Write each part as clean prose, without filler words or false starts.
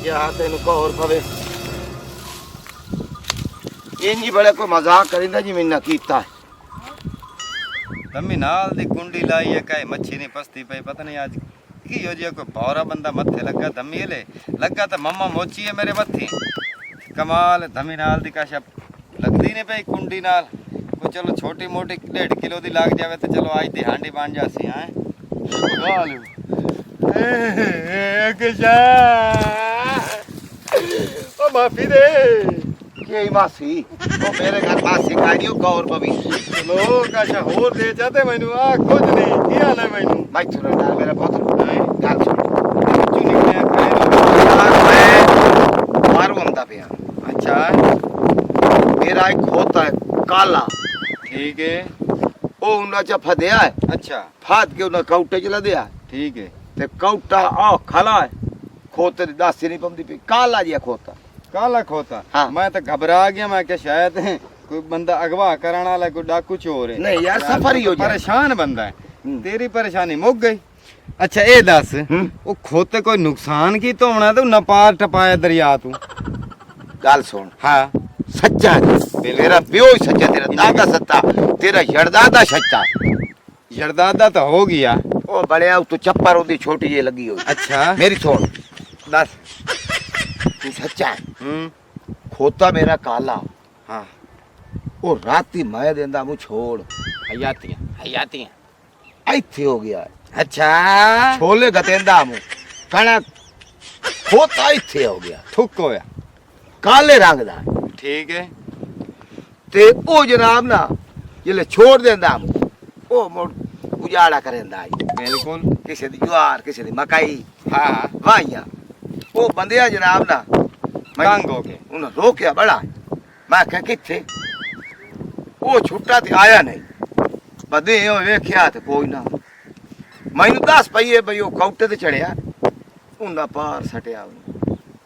क्या तेन को और पवे इंजी बड़े को मजाक करिंदा जी मैंने कीता तम्मी नाल दी कुंडी लाई है काई मच्छी नहीं पसती पई पता नहीं आज की हो जी कोई भौरा बंदा मथे लगा धम्मी ले लगा तो मम्मा मोची है मेरे मथी कमाल धम्मी नाल दी काशा लगदी नहीं पई कुंडी नाल को चलो छोटी मोटी 1.5 किलो दी लाग जावे तो चलो आज दी हांडी बन जासी हैं गाल ओ माफी दे के मासी ओ मेरे घर मासी खाई को और पवी चलो काशा होर दे जाते मैनू आ कुछ नहीं की हाल है मैनू मैं तुरे ना मेरा पुत्र गाल सुन तू निकले खैर मैं मारू अंदा पिया अच्छा मेरा एक होता है काला ठीक है ओ उन्ना चा फदया है अच्छा फाद के उन्ना काउटे चला दिया ठीक है ते काउटा आ खला है खोते दी दासी नहीं पमदी पे काला जिया खोता काला खोता हाँ। मैं तो घबरा गया मैं क्या शायद कोई बंदा अगवा कराने वाला कोई डाकू चोर है नहीं यार सफर ही हो जाए परेशान बंदा है तेरी परेशानी मुक गई अच्छा ये दस वो खोते कोई नुकसान की तो होना तो न पार टपाया दरिया तू गाल सुन हाँ सच्चा है तेरा प्यो ही सच्चा तेरा दादा सच्चा तेरा यड़दादा सच्चा जरदादा तो हो गया ओ बड़े तू चप्पर ओदी छोटी ये लगी हो अच्छा मेरी छोड़ दस तू सच्चा है खोता मेरा काला हाँ ओ राती मैं देंदा मु छोड़ हयातियां ऐथे हो गया है अच्छा छोले गतेंदा मु कणक खोता ऐथे हो गया ठुक होया काले रंग दा ठीक है ते ओ जनाब ना जिले छोड़ देंदा मु ओ मोड़ उजाड़ा करेंदा आई बिल्कुल किसे दी ज्वार किसे दी मकई हाँ वाइया ओ बंदिया जनाब ना तंग हो गए उन्हें रोकया बड़ा मैं कह किथे ओ छुट्टा ते आया नहीं बदे ओ वेख्या ते कोई ना मैनू दस पईए बई ओ काउटे ते चढ़िया उन्ना पार सटिया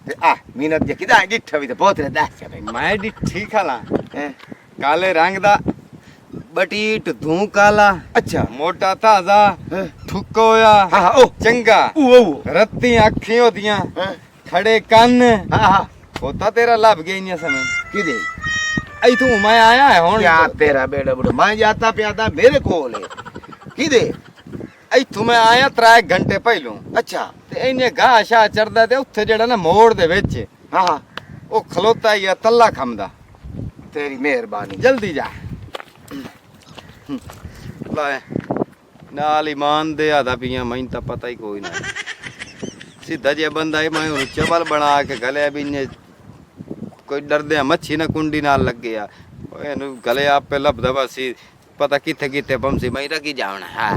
ते आ मीनत जे किदा डिठ भी ते बहुत रे दस भाई मैं डिठी खाला हैं काले रंग दा बटीट धू काला अच्छा मोटा ताजा हैं? ठुक होया हाँ हाँ ओ चंगा ओ रत्ती अखी होदियां हैं? खड़े कन हाँ हाँ होता तेरा लभ गई नहीं समय किदे आई तू मैं आया है हुन क्या तेरा बेड़ा बुढ़ा मैं जाता प्यादा मेरे कोल है किदे आई तू मैं आया 3 घंटे पहलू अच्छा ते इन्ने घाह शा चरदा ते उत्थे जेड़ा ना मोड़ दे विच हाँ हाँ ओ खलोता ही तल्ला खमदा तेरी मेहरबानी जल्दी जा लाए नाल ईमान दे आदा पिया मैं तो पता ही कोई ना सीधा जे बंदा है मैं उन्हें चबल बना के गले भी इन्ने कोई डरदे मच्छी ना कुंडी नाल लग गया एनु गले आप पे लभदा बसी पता किथे किथे बमसी मैं रखी जावना हां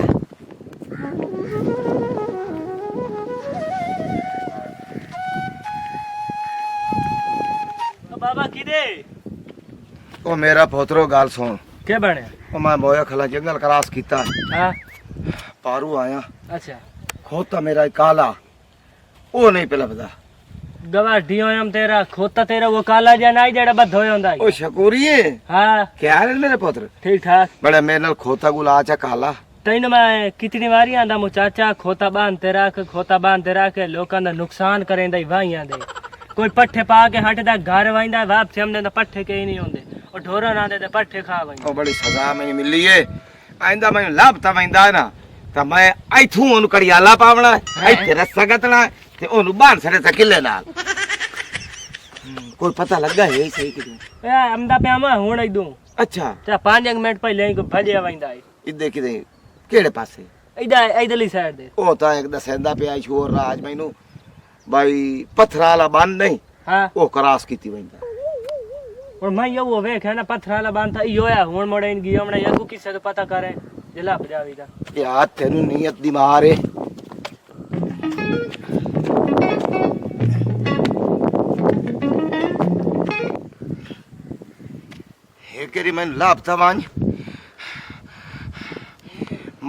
बाबा किदे ओ मेरा पोतरो गाल सुन के बने ओ मैं मोया खला जंगल क्रॉस कीता हाँ पारू आया अच्छा खोता मेरा काला ओ नहीं पे लभदा गवा डियोयम तेरा खोता तेरा वो काला जा ना जेड़ा बद होया हुंदा ओ शकूरिए हाँ क्या है मेरे पुत्र ठीक ठाक बड़ा मेरे नाल खोता गुला चा काला तैन मैं कितनी बारी आंदा मु चाचा खोता बांध ते रख लोकां दा नुकसान करेंदा ही वाहियां दे कोई पट्ठे पा के हटदा घर वाइंदा वापस हमने दा पट्ठे के ही नहीं होंदे और ढोरा ना दे पट्ठे खा वइंदा ओ बड़ी सजा मैंने मिली है आइंदा मैं लाभ ता वैंदा ना ता मैं ऐथू ओनु कड़ियाला पावना ऐथे रस्सा गतना ते ओनु बांध सड़े ता किले नाल कोई पता लगा है सही कि ए अमदा पे मैं हुण ही दूं अच्छा चा 5 मिनट पहले ही को भजे वइंदा है इदे किदे केड़े पासे इधरली साइड दे ओ ता एक दसेंदा पे आई छोर राज मैनू भाई पत्थराला बांध नहीं हाँ ओ क्रॉस कीती वैंदा और मैं ये वो वेख है ना पत्थराला बांधता इयो है हुण मोड़े इन गियो हमने यगु किसे तो पता करे जला बजावीदा यार तेनू नियत दी मार है हे केरी मैं लापता वांज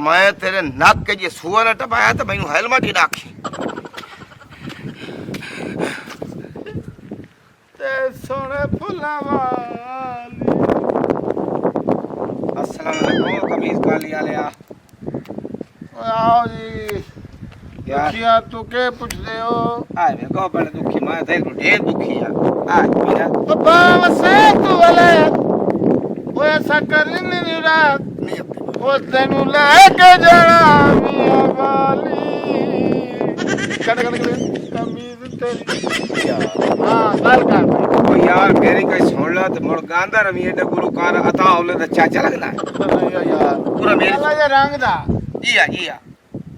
मैं तेरे नाक के जे सुअर टपाया तो मैनू हेलमेट ही नाखी ते सोने फुल्ला वाली अस्सलाम वालेकुम कमीज वाली आले आ आओ जी यार दुखिया तू के पूछ दे हो आए वे को बड़े दुखी मैं थे ढेर दुखी है आ मेरा तो बाबा से तू वाले वो ऐसा कर नहीं रहा वो तेनू लेके जाना मियां वाली कट कमीज तेरी हाँ गल कर ओ यार मेरी कोई सुन ला तो मुड़ गांधा रवि एडा गुलकार अता होले तो चाचा लगना है यार पूरा मेरे काला जे रंग दा इया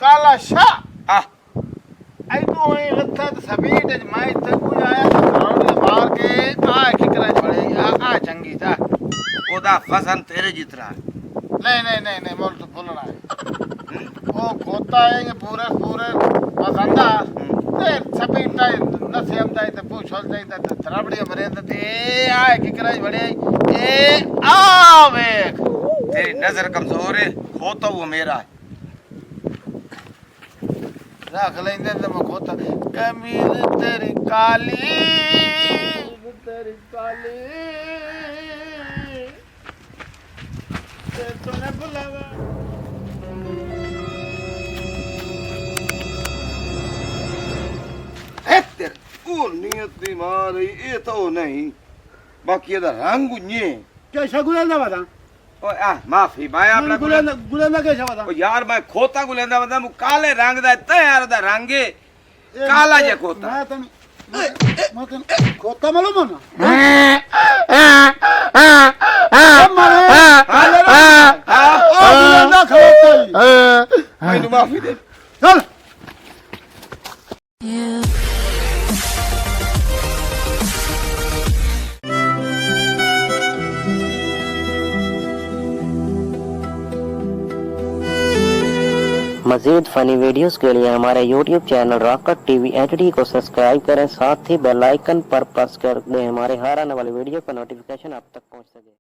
काला शाह आ आई तू ही लथा ते सबीट ज माई ते कुछ आया तो बाहर के आ किकरा पड़े आ चंगी था ओदा फसन तेरे जितना नहीं मोल तो बोलना है वो खोता है ये पूरे पूरे पसंदा ते सबीटा नसे हम जाए ते पूछ होल जाए ते थराबड़ी मरे ते आ किकरा बड़े ए आ वेख तेरी नजर कमजोर है खोता वो मेरा है रख लेंदे ते मैं खोता कमीज तेरी काली ते तूने बुलावा है तेरे ओ नियत दी मार ये तो नहीं बाकी ਇਹਦਾ रंग उन्ये कैसा गुलेंदा वादा ओ आ माफी मैं अपना गुलेंदा कैसा वादा ओ यार मैं खोता गुलेंदा बंदा मु काले रंग दा ते यार दा रंग है काला जे खोता मैं तन खोता मालूम है ना मैनू माफी दे चल मज़ीद फ़नी वीडियोस के लिए हमारे YouTube channel rocket TV HD को सब्सक्राइब करें, साथ ही बेल आइकन पर प्रेस कर दें हमारे हर आने वाली वीडियो का नोटिफिकेशन आप तक पहुंच सके।